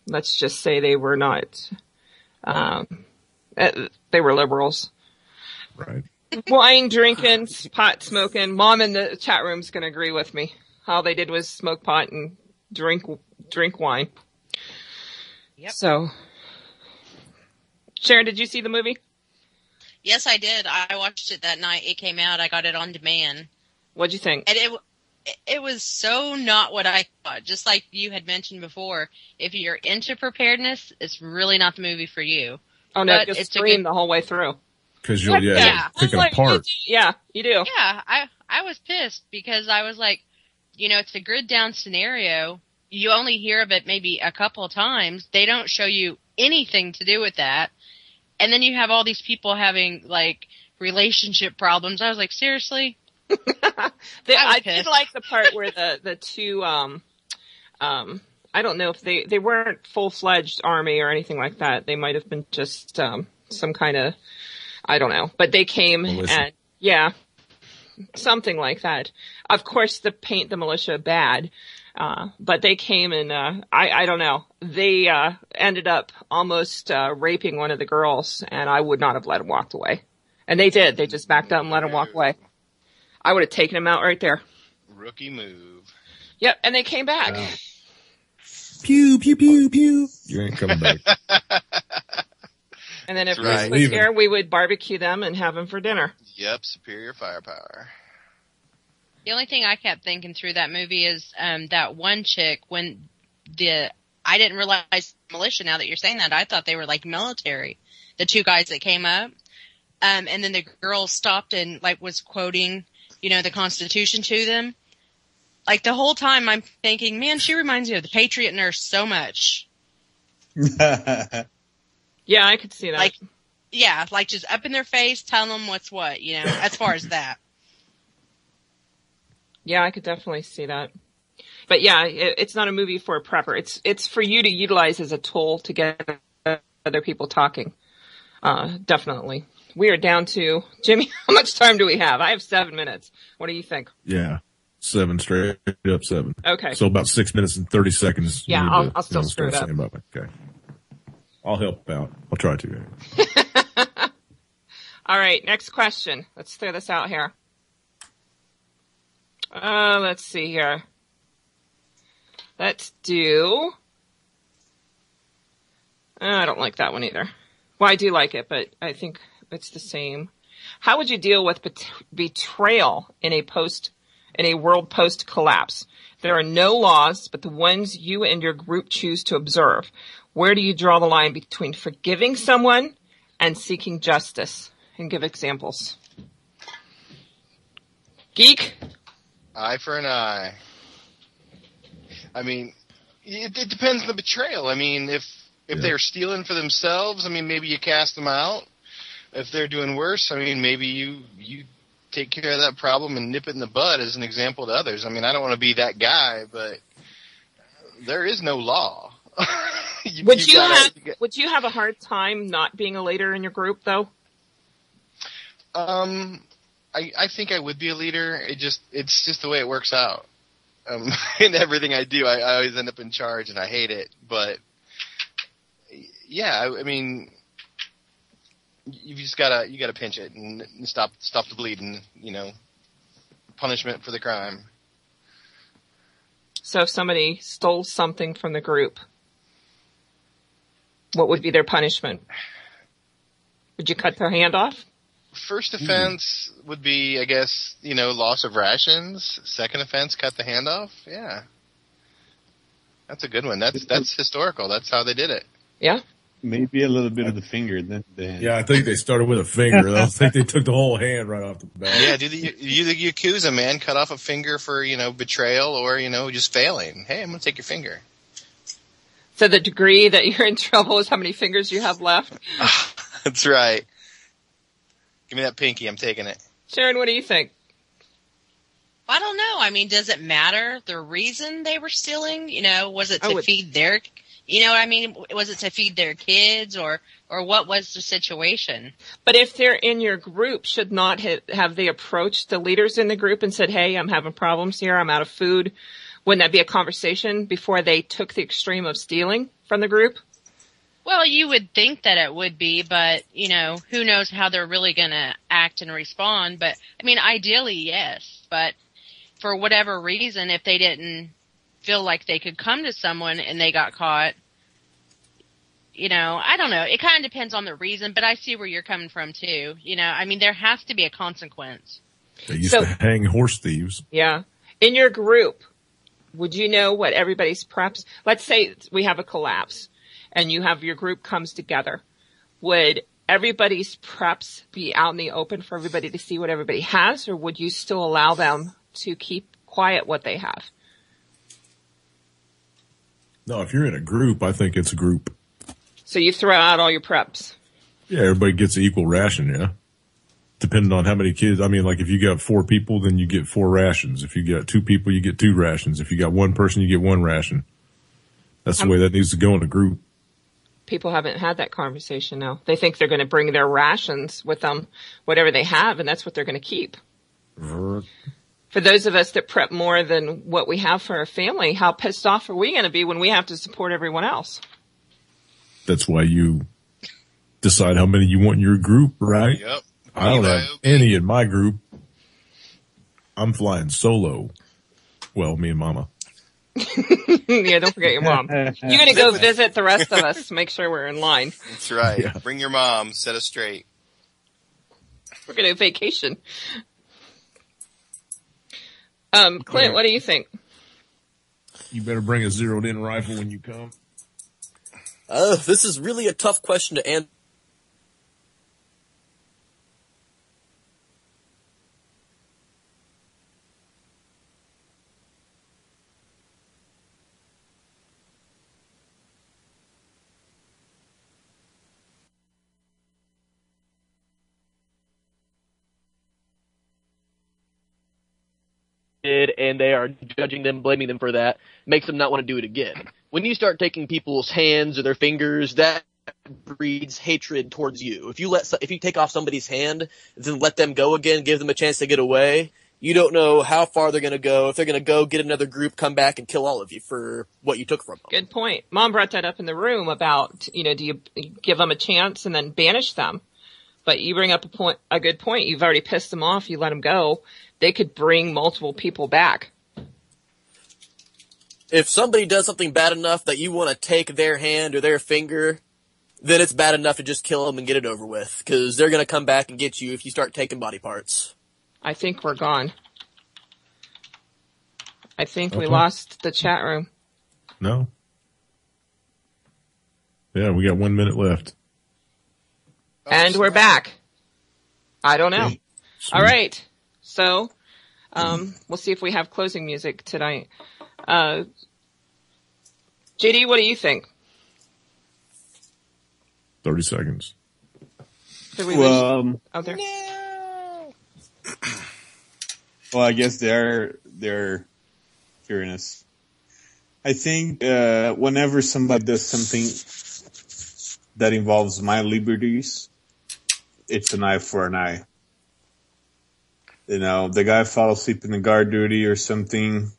let's just say they were not... they were liberals. Right. Wine drinking, pot smoking. Mom in the chat room's going to agree with me. All they did was smoke pot and drink wine. Yep. So, Sharon, did you see the movie? Yes, I did. I watched it that night it came out. I got it on demand. What'd you think? And it was so not what I thought. Just like you had mentioned before, if you're into preparedness, it's really not the movie for you. Oh no, But just it's a scream good- the whole way through. Because you'll pick it apart. Yeah, you do. Yeah, I was pissed because I was like, it's a grid down scenario. You only hear of it maybe a couple of times. They don't show you anything to do with that. And then you have all these people having like relationship problems. I was like, seriously? I did like the part where the two, I don't know if they weren't full-fledged army or anything like that. They might have been just, some kind of, I don't know, but they came and something like that. Of course, paint the militia bad. But they came and, I don't know. They, ended up almost, raping one of the girls and I would not have let him walk away. And they did. They just backed up and let him walk away. I would have taken him out right there. Rookie move. Yep. And they came back. Wow. Pew, pew, pew, pew. You ain't coming back. And then if That's Chris right. was here, we would barbecue them and have them for dinner. Yep, superior firepower. The only thing I kept thinking through that movie is that one chick when I didn't realize militia. Now that you're saying that, I thought they were like military. The two guys that came up, and then the girl stopped and like was quoting, the Constitution to them. Like the whole time, I'm thinking, man, she reminds me of the Patriot Nurse so much. Yeah, I could see that. Like, yeah, like just up in their face, telling them what's what, as far as that. Yeah, I could definitely see that. But yeah, it's not a movie for a prepper. It's for you to utilize as a tool to get other people talking. Definitely. We are down to, Jimmy, how much time do we have? I have 7 minutes. What do you think? Yeah. 7 straight up 7. Okay. So about 6 minutes and 30 seconds. Yeah, you need I'll still screw it start up. saying about it. Okay. I'll help out. I'll try to. All right, next question. Let's throw this out here. Let's see here. Let's do... I don't like that one either. Well, I do like it, but I think it's the same. How would you deal with betrayal in a world post-collapse? There are no laws, but the ones you and your group choose to observe. Where do you draw the line between forgiving someone and seeking justice? And give examples. Geek? Eye for an eye. I mean, it depends on the betrayal. I mean, if they're stealing for themselves, I mean, maybe you cast them out. If they're doing worse, I mean, maybe you take care of that problem and nip it in the bud as an example to others. I mean, I don't want to be that guy, but there is no law. Would you have a hard time not being a leader in your group, though? I think I would be a leader. It's just the way it works out. In everything I do, I always end up in charge, and I hate it. But yeah, I mean, you just gotta pinch it and stop the bleeding. Punishment for the crime. So if somebody stole something from the group, what would be their punishment? Would you cut their hand off? First offense would be, I guess, loss of rations. Second offense, cut the hand off. Yeah. That's a good one. That's historical. That's how they did it. Yeah. Maybe a little bit of the finger, then the hand. Yeah, I think they started with a finger. I don't think they took the whole hand right off the bat. Yeah, do the Yakuza, man, cut off a finger for, betrayal or, just failing. Hey, I'm going to take your finger. So the degree that you're in trouble is how many fingers you have left? That's right. Give me that pinky. I'm taking it. Sharon, what do you think? I don't know. I mean, does it matter the reason they were stealing? Was it to feed their, was it to feed their kids or what was the situation? But if they're in your group, should not have they approached the leaders in the group and said, hey, I'm having problems here. I'm out of food. Wouldn't that be a conversation before they took the extreme of stealing from the group? Well, you would think that it would be, but, who knows how they're really going to act react and respond. But, I mean, ideally, yes. But for whatever reason, if they didn't feel like they could come to someone and they got caught, you know, I don't know. It kind of depends on the reason, but I see where you're coming from, too. You know, I mean, there has to be a consequence. They used to hang horse thieves. Yeah. In your group, would you know what everybody's preps? Let's say we have a collapse and you have your group comes together. Would everybody's preps be out in the open for everybody to see what everybody has, or would you still allow them to keep quiet what they have? No, if you're in a group, I think it's a group. So you throw out all your preps. Yeah, everybody gets an equal ration, yeah. Depending on how many kids. I mean, like if you got 4 people, then you get 4 rations. If you got 2 people, you get 2 rations. If you got 1 person, you get 1 ration. That's the way that needs to go in a group. People haven't had that conversation now. They think they're going to bring their rations with them, whatever they have, and that's what they're going to keep. For those of us that prep more than what we have for our family, how pissed off are we going to be when we have to support everyone else? That's why you decide how many you want in your group, right? Yep. I don't have any in my group. I'm flying solo. Well, me and Mama. Yeah, don't forget your mom. You're going to go visit the rest of us to make sure we're in line. That's right. Yeah. Bring your mom. Set us straight. We're going to vacation. Clint, what do you think? You better bring a zeroed-in rifle when you come. This is really a tough question to answer. And they are judging them, blaming them for that, makes them not want to do it again. When you start taking people's hands or their fingers, that breeds hatred towards you. If you take off somebody's hand, then let them go again, give them a chance to get away, you don't know how far they're going to go. If they're going to go get another group, come back and kill all of you for what you took from them. Good point. Mom brought that up in the room about, do you give them a chance and then banish them? But you bring up a good point. You've already pissed them off. You let them go. They could bring multiple people back. If somebody does something bad enough that you want to take their hand or their finger, then it's bad enough to just kill them and get it over with. Because they're going to come back and get you if you start taking body parts. I think we're gone. I think we lost the chat room. No. Yeah, we got 1 minute left. And we're back. I don't know. Sweet. All right. So, we'll see if we have closing music tonight. JD, what do you think? 30 seconds. Did we lose out there? Well, I guess they're hearing us. I think whenever somebody does something that involves my liberties, it's an eye for an eye. You know, the guy fell asleep in the guard duty or something.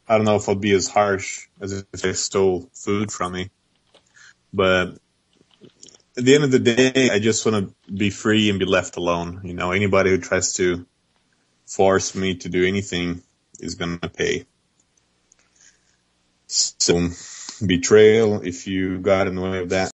I don't know if I'll be as harsh as if they stole food from me. But at the end of the day, I just want to be free and be left alone. You know, anybody who tries to force me to do anything is going to pay. So, betrayal, if you got in the way of that,